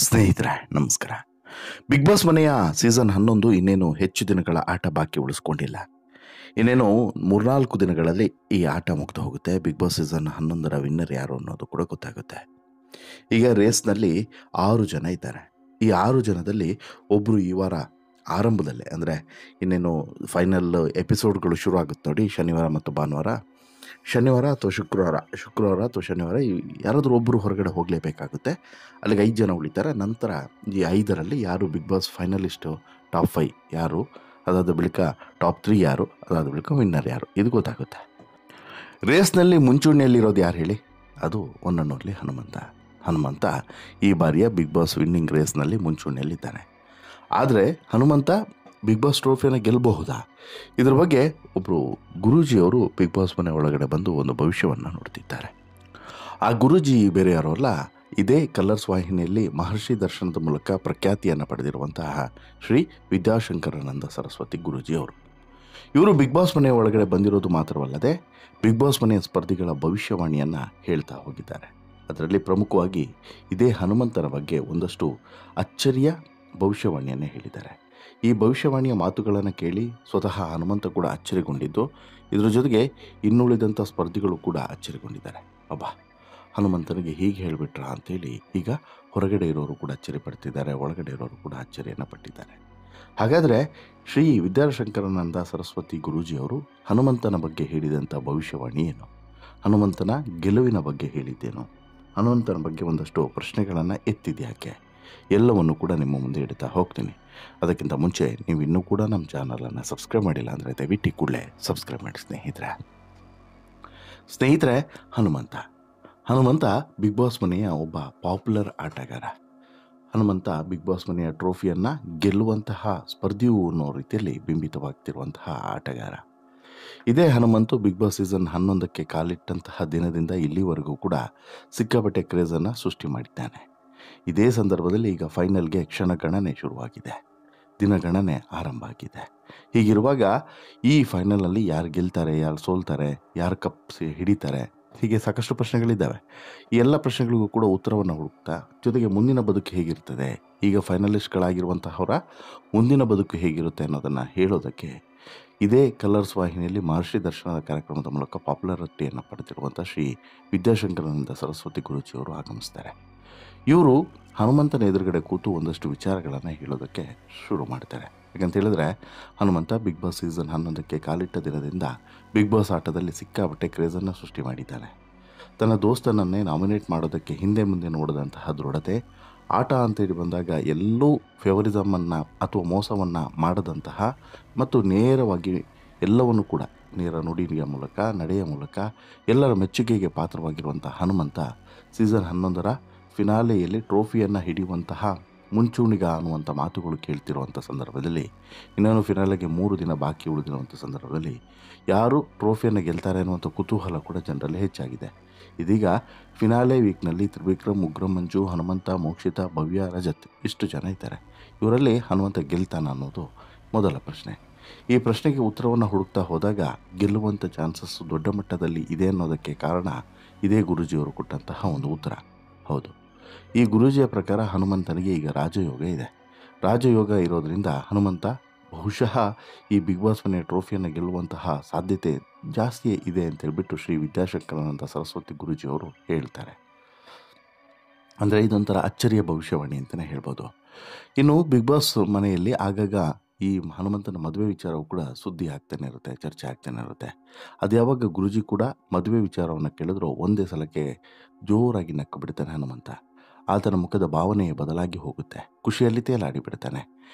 ಸ್ನೇಹಿತರೆ ನಮಸ್ಕಾರ. Big boss ಮನೆಯ ಸೀಸನ್ 11 ಇನ್ನೇನು ಹೆಚ್ಚು ದಿನಗಳ ಆಟ ಬಾಕಿ ಉಳಿಸ್ಕೊಂಡಿಲ್ಲ. ಇನ್ನೇನು 3-4 ದಿನಗಳಲ್ಲಿ ಈ ಆಟ ಮುಗ್ದು ಹೋಗುತ್ತೆ. ಬಿಗ್ ಬಾಸ್ ಸೀಸನ್ 11ರ ವಿನ್ನರ್ ಯಾರು ಅನ್ನೋದು ಕೂಡ ಗೊತ್ತಾಗುತ್ತೆ. ಈಗ ರೇಸ್ನಲ್ಲಿ 6 ಜನ ಇದ್ದಾರೆ. ಈ 6 ಜನದಲ್ಲಿ ಒಬ್ಬರು ಈ ವಾರ ಆರಂಭದಲ್ಲೇ ಅಂದರೆ ಇನ್ನೇನು ಫೈನಲ್ ಎಪಿಸೋಡ್ಗಳು ಶುರು ಆಗುತ್ತೆ ನೋಡಿ, ಶನಿವಾರ ಮತ್ತು ಭಾನುವಾರ, ಶನಿವಾರ ಅಥವಾ ಶುಕ್ರವಾರ ಅಥವಾ ಶನಿವಾರ ಯಾರಾದರೂ ಒಬ್ಬರು ಹೊರಗಡೆ ಹೋಗಲೇಬೇಕಾಗುತ್ತೆ. ಅಲ್ಲಿಗೆ 5 ಜನ ಉಳಿತಾರೆ. ನಂತರ ಈ 5ರಲ್ಲಿ ಯಾರು ಬಿಗ್ ಬಾಸ್ ಫೈನಲಿಸ್ಟು, ಟಾಪ್ 5 ಯಾರು, ಅದಾದ ಬಳಿಕ ಟಾಪ್ 3 ಯಾರು, ಅದಾದ ಬಳಿಕ ವಿನ್ನರ್ ಯಾರು, ಇದು ಗೊತ್ತಾಗುತ್ತೆ. ರೇಸ್ನಲ್ಲಿ ಮುಂಚೂಣಿಯಲ್ಲಿರೋದು ಯಾರು ಹೇಳಿ? ಅದು ಒನ್ ಆ್ಯಂಡ್ ಓನ್ಲಿ ಹನುಮಂತ ಈ ಬಾರಿಯ ಬಿಗ್ ಬಾಸ್ ವಿನ್ನಿಂಗ್ ರೇಸ್ನಲ್ಲಿ ಮುಂಚೂಣಿಯಲ್ಲಿದ್ದಾನೆ. ಆದರೆ ಹನುಮಂತ ಬಿಗ್ ಬಾಸ್ ಟ್ರೋಫಿಯನ್ನು ಗೆಲ್ಲಬಹುದಾ? ಇದರ ಬಗ್ಗೆ ಒಬ್ಬರು ಗುರೂಜಿಯವರು ಬಿಗ್ ಬಾಸ್ ಮನೆ ಒಳಗಡೆ ಬಂದು ಒಂದು ಭವಿಷ್ಯವನ್ನು ನೋಡ್ತಿದ್ದಾರೆ. ಆ ಗುರೂಜಿ ಬೇರೆ ಯಾರೋ ಅಲ್ಲ, ಇದೇ ಕಲರ್ಸ್ ವಾಹಿನಿಯಲ್ಲಿ ಮಹರ್ಷಿ ದರ್ಶನದ ಮೂಲಕ ಪ್ರಖ್ಯಾತಿಯನ್ನು ಪಡೆದಿರುವಂತಹ ಶ್ರೀ ವಿದ್ಯಾಶಂಕರಾನಂದ ಸರಸ್ವತಿ ಗುರೂಜಿಯವರು. ಇವರು ಬಿಗ್ ಬಾಸ್ ಮನೆಯ ಒಳಗಡೆ ಬಂದಿರೋದು ಮಾತ್ರವಲ್ಲದೆ ಬಿಗ್ ಬಾಸ್ ಮನೆಯ ಸ್ಪರ್ಧಿಗಳ ಭವಿಷ್ಯವಾಣಿಯನ್ನು ಹೇಳ್ತಾ ಹೋಗಿದ್ದಾರೆ. ಅದರಲ್ಲಿ ಪ್ರಮುಖವಾಗಿ ಇದೇ ಹನುಮಂತನ ಬಗ್ಗೆ ಒಂದಷ್ಟು ಅಚ್ಚರಿಯ ಭವಿಷ್ಯವಾಣಿಯನ್ನೇ ಹೇಳಿದ್ದಾರೆ. ಈ ಭವಿಷ್ಯವಾಣಿಯ ಮಾತುಗಳನ್ನು ಕೇಳಿ ಸ್ವತಃ ಹನುಮಂತ ಕೂಡ ಅಚ್ಚರಿಗೊಂಡಿದ್ದು, ಇದರ ಜೊತೆಗೆ ಇನ್ನುಳಿದಂಥ ಸ್ಪರ್ಧಿಗಳು ಕೂಡ ಅಚ್ಚರಿಗೊಂಡಿದ್ದಾರೆ. ಅಬ್ಬಾ, ಹನುಮಂತನಿಗೆ ಹೀಗೆ ಹೇಳಿಬಿಟ್ರಾ ಅಂತೇಳಿ ಈಗ ಹೊರಗಡೆ ಇರೋರು ಕೂಡ ಅಚ್ಚರಿ ಪಡ್ತಿದ್ದಾರೆ, ಒಳಗಡೆ ಇರೋರು ಕೂಡ ಅಚ್ಚರಿಯನ್ನು ಪಟ್ಟಿದ್ದಾರೆ. ಹಾಗಾದರೆ ಶ್ರೀ ವಿದ್ಯಾಶಂಕರಾನಂದ ಸರಸ್ವತಿ ಗುರೂಜಿಯವರು ಹನುಮಂತನ ಬಗ್ಗೆ ಹೇಳಿದಂಥ ಭವಿಷ್ಯವಾಣಿ ಏನು? ಹನುಮಂತನ ಗೆಲುವಿನ ಬಗ್ಗೆ ಹೇಳಿದ್ದೇನು? ಹನುಮಂತನ ಬಗ್ಗೆ ಒಂದಷ್ಟು ಪ್ರಶ್ನೆಗಳನ್ನು ಎತ್ತಿದ್ಯಾಕೆ? ಎಲ್ಲವನ್ನು ಕೂಡ ನಿಮ್ಮ ಮುಂದೆ ಇಡ್ತಾ ಹೋಗ್ತೀನಿ. ಅದಕ್ಕಿಂತ ಮುಂಚೆ ನೀವು ಇನ್ನೂ ಕೂಡ ನಮ್ಮ ಚಾನಲನ್ನು ಸಬ್ಸ್ಕ್ರೈಬ್ ಮಾಡಿಲ್ಲ ಅಂದರೆ ದಯವಿಟ್ಟು ಕೂಡಲೇ ಸಬ್ಸ್ಕ್ರೈಬ್ ಮಾಡಿ ಸ್ನೇಹಿತರೆ. ಹನುಮಂತ ಬಿಗ್ ಬಾಸ್ ಮನೆಯ ಒಬ್ಬ ಪಾಪ್ಯುಲರ್ ಆಟಗಾರ. ಹನುಮಂತ ಬಿಗ್ ಬಾಸ್ ಮನೆಯ ಟ್ರೋಫಿಯನ್ನು ಗೆಲ್ಲುವಂತಹ ಸ್ಪರ್ಧಿಯು ಅನ್ನೋ ರೀತಿಯಲ್ಲಿ ಬಿಂಬಿತವಾಗ್ತಿರುವಂತಹ ಆಟಗಾರ. ಇದೇ ಹನುಮಂತು ಬಿಗ್ ಬಾಸ್ ಸೀಸನ್ 11ಕ್ಕೆ ಕಾಲಿಟ್ಟಂತಹ ದಿನದಿಂದ ಇಲ್ಲಿವರೆಗೂ ಕೂಡ ಸಿಕ್ಕಾಪಟ್ಟೆ ಕ್ರೇಜನ್ನು ಸೃಷ್ಟಿ ಮಾಡಿದ್ದಾನೆ. ಇದೇ ಸಂದರ್ಭದಲ್ಲಿ ಈಗ ಫೈನಲ್ಗೆ ಕ್ಷಣಗಣನೆ ಶುರುವಾಗಿದೆ, ದಿನಗಣನೆ ಆರಂಭ ಆಗಿದೆ. ಹೀಗಿರುವಾಗ ಈ ಫೈನಲಲ್ಲಿ ಯಾರು ಗೆಲ್ತಾರೆ, ಯಾರು ಸೋಲ್ತಾರೆ, ಯಾರು ಕಪ್ ಹಿಡಿತಾರೆ, ಹೀಗೆ ಸಾಕಷ್ಟು ಪ್ರಶ್ನೆಗಳಿದ್ದಾವೆ. ಈ ಎಲ್ಲ ಪ್ರಶ್ನೆಗಳಿಗೂ ಕೂಡ ಉತ್ತರವನ್ನು ಹುಡುಕ್ತಾ ಜೊತೆಗೆ ಮುಂದಿನ ಬದುಕು ಹೇಗಿರ್ತದೆ, ಈಗ ಫೈನಲಿಸ್ಟ್ಗಳಾಗಿರುವಂತಹವರ ಮುಂದಿನ ಬದುಕು ಹೇಗಿರುತ್ತೆ ಅನ್ನೋದನ್ನು ಹೇಳೋದಕ್ಕೆ ಇದೇ ಕಲರ್ಸ್ ವಾಹಿನಿಯಲ್ಲಿ ಮಹರ್ಷಿ ದರ್ಶನದ ಕಾರ್ಯಕ್ರಮದ ಮೂಲಕ ಪಾಪ್ಯುಲಾರಿಟಿಯನ್ನು ಪಡೆದಿರುವಂಥ ಶ್ರೀ ವಿದ್ಯಾಶಂಕರಾನಂದ ಸರಸ್ವತಿ ಗುರೂಜಿಯವರು ಆಗಮಿಸ್ತಾರೆ. ಇವರು ಹನುಮಂತನ ಎದುರುಗಡೆ ಕೂತು ಒಂದಷ್ಟು ವಿಚಾರಗಳನ್ನು ಹೇಳೋದಕ್ಕೆ ಶುರು ಮಾಡ್ತಾರೆ. ಯಾಕಂತ ಹೇಳಿದ್ರೆ ಹನುಮಂತ ಬಿಗ್ ಬಾಸ್ ಸೀಸನ್ 11ಕ್ಕೆ ಕಾಲಿಟ್ಟ ದಿನದಿಂದ ಬಿಗ್ ಬಾಸ್ ಆಟದಲ್ಲಿ ಸಿಕ್ಕಾಪಟ್ಟೆ ಕ್ರೇಜನ್ನು ಸೃಷ್ಟಿ ಮಾಡಿದ್ದಾನೆ. ತನ್ನ ದೋಸ್ತನನ್ನೇ ನಾಮಿನೇಟ್ ಮಾಡೋದಕ್ಕೆ ಹಿಂದೆ ಮುಂದೆ ನೋಡಿದಂತಹ ದೃಢತೆ, ಆಟ ಅಂತೇಳಿ ಬಂದಾಗ ಎಲ್ಲೂ ಫೇವರಿಸಮನ್ನು ಅಥವಾ ಮೋಸವನ್ನು ಮಾಡದಂತಹ ಮತ್ತು ನೇರವಾಗಿ ಎಲ್ಲವನ್ನು ಕೂಡ ನೇರ ನುಡಿಯ ಮೂಲಕ, ನಡೆಯ ಮೂಲಕ ಎಲ್ಲರ ಮೆಚ್ಚುಗೆಗೆ ಪಾತ್ರವಾಗಿರುವಂಥ ಹನುಮಂತ ಸೀಸನ್ 11ರ ಫಿನಾಲೆಯಲ್ಲಿ ಟ್ರೋಫಿಯನ್ನು ಹಿಡಿಯುವಂತಹ ಮುಂಚೂಣಿಗ ಅನ್ನುವಂಥ ಮಾತುಗಳು ಕೇಳ್ತಿರುವಂಥ ಸಂದರ್ಭದಲ್ಲಿ, ಇನ್ನೇನು ಫಿನಾಲೆಗೆ 3 ದಿನ ಬಾಕಿ ಉಳಿದಿರುವಂಥ ಸಂದರ್ಭದಲ್ಲಿ ಯಾರು ಟ್ರೋಫಿಯನ್ನು ಗೆಲ್ತಾರೆ ಅನ್ನುವಂಥ ಕುತೂಹಲ ಕೂಡ ಜನರಲ್ಲಿ ಹೆಚ್ಚಾಗಿದೆ. ಇದೀಗ ಫಿನಾಲೆ ವೀಕ್ನಲ್ಲಿ ತ್ರಿವಿಕ್ರಮ್, ಉಗ್ರಂ ಮಂಜು, ಹನುಮಂತ, ಮೋಕ್ಷಿತಾ, ಭವ್ಯ, ರಜತ್ ಇಷ್ಟು ಜನ ಇದ್ದಾರೆ. ಇವರಲ್ಲಿ ಹನುಮಂತ ಗೆಲ್ತಾನ ಅನ್ನೋದು ಮೊದಲ ಪ್ರಶ್ನೆ. ಈ ಪ್ರಶ್ನೆಗೆ ಉತ್ತರವನ್ನು ಹುಡುಕ್ತಾ ಹೋದಾಗ ಗೆಲ್ಲುವಂಥ ಚಾನ್ಸಸ್ ದೊಡ್ಡ ಮಟ್ಟದಲ್ಲಿ ಇದೆ ಅನ್ನೋದಕ್ಕೆ ಕಾರಣ ಇದೇ ಗುರೂಜಿಯವರು ಕೊಟ್ಟಂತಹ ಒಂದು ಉತ್ತರ. ಹೌದು, ಈ ಗುರೂಜಿಯ ಪ್ರಕಾರ ಹನುಮಂತನಿಗೆ ಈಗ ರಾಜಯೋಗ ಇದೆ. ರಾಜಯೋಗ ಇರೋದರಿಂದ ಹನುಮಂತ ಬಹುಶಃ ಈ ಬಿಗ್ ಬಾಸ್ ಮನೆಯ ಟ್ರೋಫಿಯನ್ನು ಗೆಲ್ಲುವಂತಹ ಸಾಧ್ಯತೆ ಜಾಸ್ತಿ ಇದೆ ಅಂತೇಳ್ಬಿಟ್ಟು ಶ್ರೀ ವಿದ್ಯಾಶಂಕರಾನಂದ ಸರಸ್ವತಿ ಗುರೂಜಿಯವರು ಹೇಳ್ತಾರೆ. ಅಂದರೆ ಇದೊಂಥರ ಅಚ್ಚರಿಯ ಭವಿಷ್ಯವಾಣಿ ಅಂತಲೇ ಹೇಳ್ಬೋದು. ಇನ್ನು ಬಿಗ್ ಬಾಸ್ ಮನೆಯಲ್ಲಿ ಆಗಾಗ ಈ ಹನುಮಂತನ ಮದುವೆ ವಿಚಾರವು ಕೂಡ ಸುದ್ದಿ ಆಗ್ತಾನೆ ಇರುತ್ತೆ, ಚರ್ಚೆ ಆಗ್ತಾನೆ ಇರುತ್ತೆ. ಅದು ಯಾವಾಗ ಗುರೂಜಿ ಕೂಡ ಮದುವೆ ವಿಚಾರವನ್ನು ಕೇಳಿದ್ರು ಒಂದೇ ಸಲಕ್ಕೆ ಜೋರಾಗಿ ನಕ್ಕು ಬಿಡ್ತಾನೆ ಹನುಮಂತ. ಆತನ ಮುಖದ ಭಾವನೆ ಬದಲಾಗಿ ಹೋಗುತ್ತೆ, ಖುಷಿಯಲ್ಲಿ ತೇಲಾಡಿ ಬಿಡ್ತಾನೆ.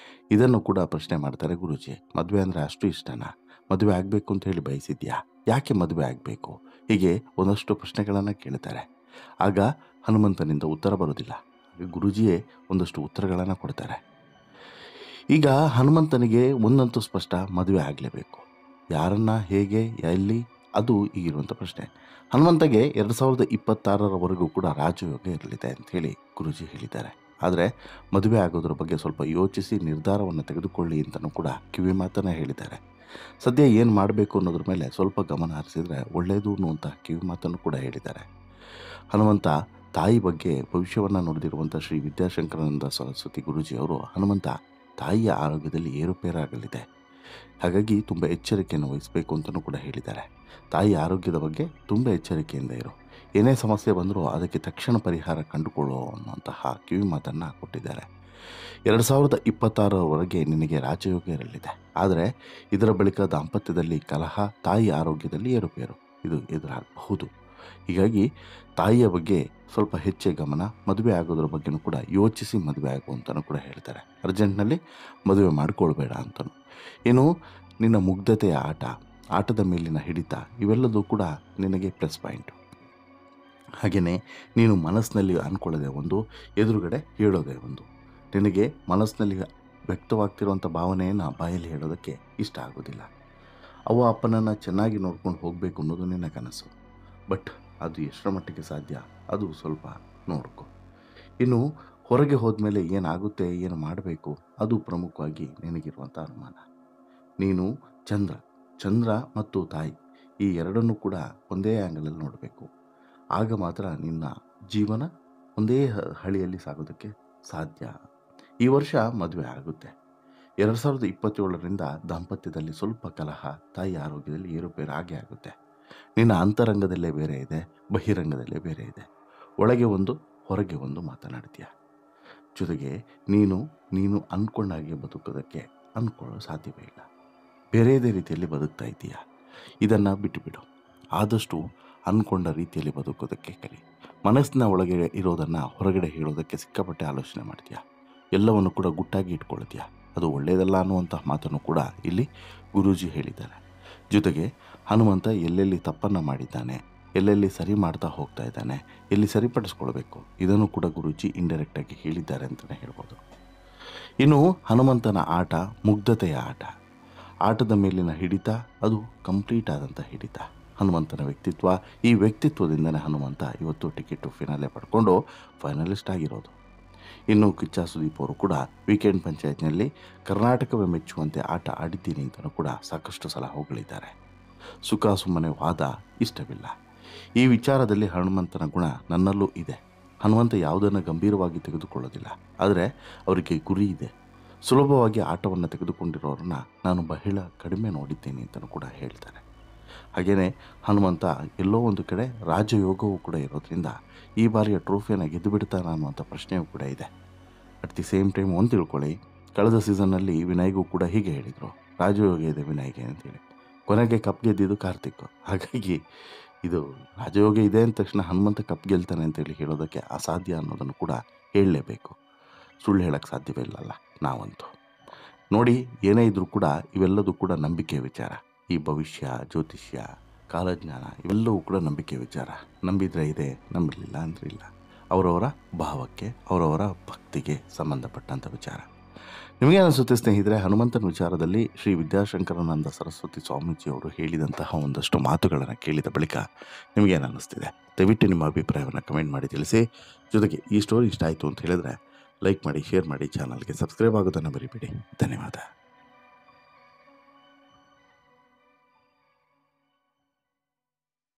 ಇದನ್ನು ಕೂಡ ಪ್ರಶ್ನೆ ಮಾಡ್ತಾರೆ ಗುರೂಜಿ. ಮದುವೆ ಅಂದರೆ ಅಷ್ಟು ಇಷ್ಟನಾ? ಮದುವೆ ಆಗಬೇಕು ಅಂತ ಹೇಳಿ ಬಯಸಿದ್ಯಾ? ಯಾಕೆ ಮದುವೆ ಆಗಬೇಕು? ಹೀಗೆ ಒಂದಷ್ಟು ಪ್ರಶ್ನೆಗಳನ್ನು ಕೇಳ್ತಾರೆ. ಆಗ ಹನುಮಂತನಿಂದ ಉತ್ತರ ಬರೋದಿಲ್ಲ. ಗುರೂಜಿಯೇ ಒಂದಷ್ಟು ಉತ್ತರಗಳನ್ನು ಕೊಡ್ತಾರೆ. ಈಗ ಹನುಮಂತನಿಗೆ ಒಂದಂತೂ ಸ್ಪಷ್ಟ, ಮದುವೆ ಆಗಲೇಬೇಕು. ಯಾರನ್ನ, ಹೇಗೆ, ಎಲ್ಲಿ, ಅದು ಈಗಿರುವಂಥ ಪ್ರಶ್ನೆ. ಹನುಮಂತಗೆ 2026ರವರೆಗೂ ಕೂಡ ರಾಜಯೋಗ ಇರಲಿದೆ ಅಂಥೇಳಿ ಗುರೂಜಿ ಹೇಳಿದ್ದಾರೆ. ಆದರೆ ಮದುವೆ ಆಗೋದ್ರ ಬಗ್ಗೆ ಸ್ವಲ್ಪ ಯೋಚಿಸಿ ನಿರ್ಧಾರವನ್ನು ತೆಗೆದುಕೊಳ್ಳಿ ಅಂತಲೂ ಕೂಡ ಕಿವಿ ಮಾತನ್ನು ಹೇಳಿದ್ದಾರೆ. ಸದ್ಯ ಏನು ಮಾಡಬೇಕು ಅನ್ನೋದ್ರ ಮೇಲೆ ಸ್ವಲ್ಪ ಗಮನ ಹರಿಸಿದರೆ ಒಳ್ಳೆಯದು ಅನ್ನುವಂಥ ಕಿವಿ ಮಾತನ್ನು ಕೂಡ ಹೇಳಿದ್ದಾರೆ. ಹನುಮಂತ ತಾಯಿ ಬಗ್ಗೆ ಭವಿಷ್ಯವನ್ನು ನುಡಿದಿರುವಂಥ ಶ್ರೀ ವಿದ್ಯಾಶಂಕರಾನಂದ ಸರಸ್ವತಿ ಗುರೂಜಿಯವರು ಹನುಮಂತ ತಾಯಿಯ ಆರೋಗ್ಯದಲ್ಲಿ ಏರುಪೇರಾಗಲಿದೆ, ಹಾಗಾಗಿ ತುಂಬ ಎಚ್ಚರಿಕೆಯನ್ನು ವಹಿಸಬೇಕು ಅಂತಲೂ ಕೂಡ ಹೇಳಿದ್ದಾರೆ. ತಾಯಿ ಆರೋಗ್ಯದ ಬಗ್ಗೆ ತುಂಬ ಎಚ್ಚರಿಕೆಯಿಂದ ಇರು, ಏನೇ ಸಮಸ್ಯೆ ಬಂದರೂ ಅದಕ್ಕೆ ತಕ್ಷಣ ಪರಿಹಾರ ಕಂಡುಕೊಳ್ಳೋ ಅನ್ನುವಂತಹ ಕಿವಿ ಮಾತನ್ನು ಕೊಟ್ಟಿದ್ದಾರೆ. 2026ರವರೆಗೆ ನಿನಗೆ ರಾಜಯೋಗ ಇರಲಿದೆ, ಆದರೆ ಇದರ ಬಳಿಕ ದಾಂಪತ್ಯದಲ್ಲಿ ಕಲಹ, ತಾಯಿ ಆರೋಗ್ಯದಲ್ಲಿ ಏರುಪೇರು ಇದು ಎದುರಾಗಬಹುದು. ಹೀಗಾಗಿ ತಾಯಿಯ ಬಗ್ಗೆ ಸ್ವಲ್ಪ ಹೆಚ್ಚೇ ಗಮನ, ಮದುವೆ ಆಗೋದ್ರ ಬಗ್ಗೆನೂ ಕೂಡ ಯೋಚಿಸಿ ಮದುವೆ ಆಗು ಅಂತಲೂ ಕೂಡ ಹೇಳ್ತಾರೆ. ಅರ್ಜೆಂಟ್ನಲ್ಲಿ ಮದುವೆ ಮಾಡಿಕೊಳ್ಬೇಡ ಅಂತಲೂ. ಇನ್ನು ನಿನ್ನ ಮುಗ್ಧತೆಯ ಆಟದ ಮೇಲಿನ ಹಿಡಿತ ಇವೆಲ್ಲದೂ ಕೂಡ ನಿನಗೆ ಪ್ಲಸ್ ಪಾಯಿಂಟು. ಹಾಗೆಯೇ ನೀನು ಮನಸ್ಸಿನಲ್ಲಿ ಅಂದ್ಕೊಳ್ಳೋದೇ ಒಂದು, ಎದುರುಗಡೆ ಹೇಳೋದೇ ಒಂದು. ನಿನಗೆ ಮನಸ್ಸಿನಲ್ಲಿ ವ್ಯಕ್ತವಾಗ್ತಿರುವಂಥ ಭಾವನೆಯನ್ನು ಬಾಯಲ್ಲಿ ಹೇಳೋದಕ್ಕೆ ಇಷ್ಟ ಆಗೋದಿಲ್ಲ. ಅಪ್ಪನನ್ನು ಚೆನ್ನಾಗಿ ನೋಡ್ಕೊಂಡು ಹೋಗಬೇಕು ಅನ್ನೋದು ನಿನ್ನ ಕನಸು, ಬಟ್ ಅದು ಎಷ್ಟರ ಮಟ್ಟಿಗೆ ಸಾಧ್ಯ ಅದು ಸ್ವಲ್ಪ ನೋಡ್ಕೊ. ಇನ್ನು ಹೊರಗೆ ಹೋದ್ಮೇಲೆ ಏನಾಗುತ್ತೆ, ಏನು ಮಾಡಬೇಕು, ಅದು ಪ್ರಮುಖವಾಗಿ ನಿನಗಿರುವಂಥ ಅನುಮಾನ. ನೀನು ಚಂದ್ರ ಮತ್ತು ತಾಯಿ ಈ ಎರಡನ್ನೂ ಕೂಡ ಒಂದೇ ಆ್ಯಂಗಲಲ್ಲಿ ನೋಡಬೇಕು. ಆಗ ಮಾತ್ರ ನಿನ್ನ ಜೀವನ ಒಂದೇ ಹಳಿಯಲ್ಲಿ ಸಾಗೋದಕ್ಕೆ ಸಾಧ್ಯ. ಈ ವರ್ಷ ಮದುವೆ ಆಗುತ್ತೆ. 2027ರಿಂದ ದಾಂಪತ್ಯದಲ್ಲಿ ಸ್ವಲ್ಪ ಕಲಹ, ತಾಯಿ ಆರೋಗ್ಯದಲ್ಲಿ ಏರುಪೇರು ಆಗೇ ಆಗುತ್ತೆ. ನಿನ್ನ ಅಂತರಂಗದಲ್ಲೇ ಬೇರೆ ಇದೆ, ಬಹಿರಂಗದಲ್ಲೇ ಬೇರೆ ಇದೆ. ಒಳಗೆ ಒಂದು ಹೊರಗೆ ಒಂದು ಮಾತನಾಡ್ತೀಯ. ಜೊತೆಗೆ ನೀನು ಅಂದ್ಕೊಂಡಾಗೆ ಬದುಕೋದಕ್ಕೆ ಅಂದ್ಕೊಳ್ಳೋ ಸಾಧ್ಯವೇ ಇಲ್ಲ. ಬೇರೆಯದೇ ರೀತಿಯಲ್ಲಿ ಬದುಕ್ತಾ ಇದ್ದೀಯ. ಇದನ್ನು ಬಿಟ್ಟುಬಿಡು. ಆದಷ್ಟು ಅಂದ್ಕೊಂಡ ರೀತಿಯಲ್ಲಿ ಬದುಕೋದಕ್ಕೆ ಕಲಿ. ಮನಸ್ಸಿನ ಒಳಗೆ ಇರೋದನ್ನು ಹೊರಗಡೆ ಹೇಳೋದಕ್ಕೆ ಸಿಕ್ಕಾಪಟ್ಟೆ ಆಲೋಚನೆ ಮಾಡ್ತೀಯ. ಎಲ್ಲವನ್ನು ಕೂಡ ಗುಟ್ಟಾಗಿ ಇಟ್ಕೊಳ್ತೀಯ. ಅದು ಒಳ್ಳೆಯದಲ್ಲ ಅನ್ನುವಂತಹ ಮಾತನ್ನು ಕೂಡ ಇಲ್ಲಿ ಗುರೂಜಿ ಹೇಳಿದ್ದಾರೆ. ಜೊತೆಗೆ ಹನುಮಂತ ಎಲ್ಲೆಲ್ಲಿ ತಪ್ಪನ್ನು ಮಾಡಿದ್ದಾನೆ, ಎಲ್ಲೆಲ್ಲಿ ಸರಿ ಮಾಡ್ತಾ ಹೋಗ್ತಾ ಇದ್ದಾನೆ, ಎಲ್ಲಿ ಸರಿಪಡಿಸ್ಕೊಳ್ಬೇಕು, ಇದನ್ನು ಕೂಡ ಗುರೂಜಿ ಇಂಡೈರೆಕ್ಟಾಗಿ ಹೇಳಿದ್ದಾರೆ ಅಂತಲೇ ಹೇಳ್ಬೋದು. ಇನ್ನು ಹನುಮಂತನ ಮುಗ್ಧತೆಯ ಆಟದ ಮೇಲಿನ ಹಿಡಿತ ಅದು ಕಂಪ್ಲೀಟ್ ಆದಂಥ ಹಿಡಿತ. ಹನುಮಂತನ ವ್ಯಕ್ತಿತ್ವ, ಈ ವ್ಯಕ್ತಿತ್ವದಿಂದನೇ ಹನುಮಂತ ಇವತ್ತು ಟಿಕೆಟು ಫಿನಾಲೆ ಪಡ್ಕೊಂಡು ಫೈನಲಿಸ್ಟ್ ಆಗಿರೋದು. ಇನ್ನು ಕಿಚ್ಚ ಸುದೀಪ್ ಅವರು ಕೂಡ ವೀಕೆಂಡ್ ಪಂಚಾಯತ್ನಲ್ಲಿ ಕರ್ನಾಟಕವೇ ಮೆಚ್ಚುವಂತೆ ಆಟ ಆಡಿದ್ದೀನಿ ಅಂತಲೂ ಕೂಡ ಸಾಕಷ್ಟು ಸಲ ಹೊಗಳಿದ್ದಾರೆ. ಸುಖ ಸುಮ್ಮನೆ ವಾದ ಇಷ್ಟವಿಲ್ಲ. ಈ ವಿಚಾರದಲ್ಲಿ ಹನುಮಂತನ ಗುಣ ನನ್ನಲ್ಲೂ ಇದೆ. ಹನುಮಂತ ಯಾವುದನ್ನು ಗಂಭೀರವಾಗಿ ತೆಗೆದುಕೊಳ್ಳೋದಿಲ್ಲ, ಆದರೆ ಅವರಿಗೆ ಗುರಿ ಇದೆ. ಸುಲಭವಾಗಿ ಆಟವನ್ನು ತೆಗೆದುಕೊಂಡಿರೋರನ್ನ ನಾನು ಬಹಳ ಕಡಿಮೆ ನೋಡಿದ್ದೀನಿ ಅಂತಲೂ ಕೂಡ ಹೇಳ್ತಾರೆ. ಹಾಗೆಯೇ ಹನುಮಂತ ಎಲ್ಲೋ ಒಂದು ಕಡೆ ರಾಜಯೋಗವೂ ಕೂಡ ಇರೋದ್ರಿಂದ ಈ ಬಾರಿಯ ಟ್ರೋಫಿಯನ್ನು ಗೆದ್ದು ಬಿಡ್ತಾನೆ ಅನ್ನುವಂಥ ಪ್ರಶ್ನೆಯೂ ಕೂಡ ಇದೆ. ಅಟ್ ದಿ ಸೇಮ್ ಟೈಮ್ ಒಂದು ತಿಳ್ಕೊಳ್ಳಿ, ಕಳೆದ ಸೀಸನ್ನಲ್ಲಿ ವಿನಯ್ಗೂ ಕೂಡ ಹೀಗೆ ಹೇಳಿದರು, ರಾಜಯೋಗ ಇದೆ ವಿನಯ್ಗೆ ಅಂತೇಳಿ. ಕೊನೆಗೆ ಕಪ್ ಗೆದ್ದಿದ್ದು ಕಾರ್ತಿಕ್. ಹಾಗಾಗಿ ಇದು ರಾಜಯೋಗ ಇದೆ ಅಂದ ತಕ್ಷಣ ಹನುಮಂತ ಕಪ್ ಗೆಲ್ತಾನೆ ಅಂತೇಳಿ ಹೇಳೋದಕ್ಕೆ ಅಸಾಧ್ಯ ಅನ್ನೋದನ್ನು ಕೂಡ ಹೇಳಲೇಬೇಕು. ಸುಳ್ಳು ಹೇಳೋಕ್ಕೆ ಸಾಧ್ಯವೇ ಇಲ್ಲಲ್ಲ ನಾವಂತೂ. ನೋಡಿ, ಏನೇ ಇದ್ರೂ ಕೂಡ ಇವೆಲ್ಲದೂ ಕೂಡ ನಂಬಿಕೆಯ ವಿಚಾರ. ಈ ಭವಿಷ್ಯ, ಜ್ಯೋತಿಷ್ಯ, ಕಾಲಜ್ಞಾನ ಇವೆಲ್ಲವೂ ಕೂಡ ನಂಬಿಕೆ ವಿಚಾರ. ನಂಬಿದರೆ ಇದೆ, ನಂಬಲಿಲ್ಲ ಅಂದರೆ ಇಲ್ಲ. ಅವರವರ ಭಾವಕ್ಕೆ, ಅವರವರ ಭಕ್ತಿಗೆ ಸಂಬಂಧಪಟ್ಟಂಥ ವಿಚಾರ. ನಿಮಗೆ ಅನಿಸುತ್ತೆ ಸ್ನೇಹಿತರೆ, ಹನುಮಂತನ ವಿಚಾರದಲ್ಲಿ ಶ್ರೀ ವಿದ್ಯಾಶಂಕರಾನಂದ ಸರಸ್ವತಿ ಸ್ವಾಮೀಜಿಯವರು ಹೇಳಿದಂತಹ ಒಂದಷ್ಟು ಮಾತುಗಳನ್ನು ಕೇಳಿದ ಬಳಿಕ ನಿಮಗೇನು ಅನ್ನಿಸ್ತಿದೆ? ದಯವಿಟ್ಟು ನಿಮ್ಮ ಅಭಿಪ್ರಾಯವನ್ನು ಕಮೆಂಟ್ ಮಾಡಿ ತಿಳಿಸಿ. ಜೊತೆಗೆ ಈ ಸ್ಟೋರಿ ಇಷ್ಟ ಆಯಿತು ಅಂತ ಹೇಳಿದ್ರೆ ಲೈಕ್ ಮಾಡಿ, ಶೇರ್ ಮಾಡಿ, ಚಾನಲ್ಗೆ ಸಬ್ಸ್ಕ್ರೈಬ್ ಆಗೋದನ್ನು ಮರಿಬೇಡಿ. ಧನ್ಯವಾದ.